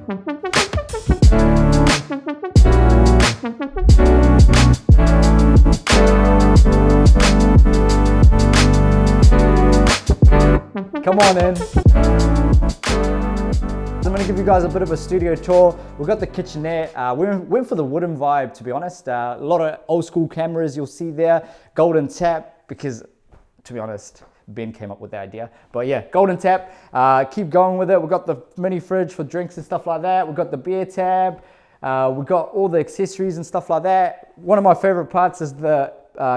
Come on in. I'm going to give you guys a bit of a studio tour. We've got the kitchenette. We went for the wooden vibe, to be honest. A lot of old school cameras you'll see there. Golden tap, because to be honest, Ben came up with the idea. But yeah, golden tap. Keep going with it. We've got the mini fridge for drinks and stuff like that. We've got the beer tab. We've got all the accessories and stuff like that. One of my favorite parts is the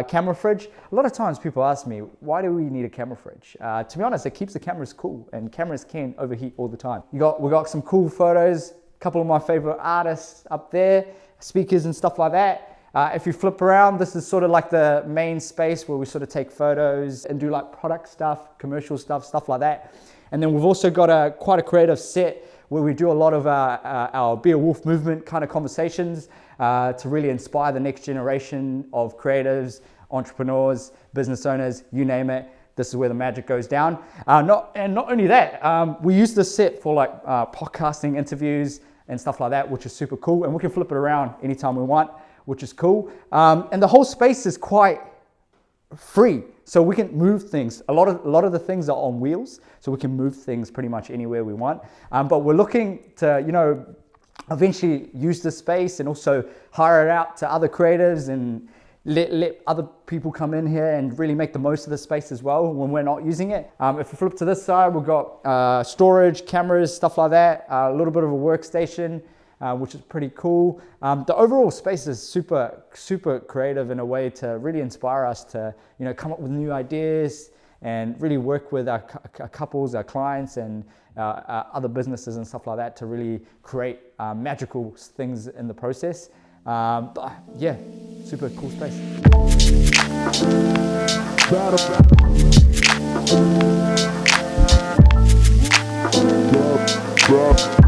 camera fridge. A lot of times people ask me, why do we need a camera fridge? To be honest, it keeps the cameras cool, and cameras can overheat all the time. We got some cool photos, a couple of my favorite artists up there, speakers and stuff like that. If you flip around, this is sort of like the main space where we sort of take photos and do like product stuff, commercial stuff like that. And then we've also got quite a creative set where we do a lot of our Be a Wolf movement kind of conversations to really inspire the next generation of creatives, entrepreneurs, business owners, you name it. This is where the magic goes down. Not only that, we use this set for like podcasting interviews and stuff like that, which is super cool. And we can flip it around anytime we want, which is cool. And the whole space is quite free, so we can move things. A lot of the things are on wheels, so we can move things pretty much anywhere we want. But we're looking to, eventually use this space and also hire it out to other creatives and let other people come in here and really make the most of the space as well when we're not using it. If we flip to this side, we've got storage, cameras, stuff like that, a little bit of a workstation, which is pretty cool. The overall space is super creative in a way to really inspire us to come up with new ideas and really work with our couples, our clients, and other businesses and stuff like that to really create magical things in the process. But yeah, super cool space. Bro.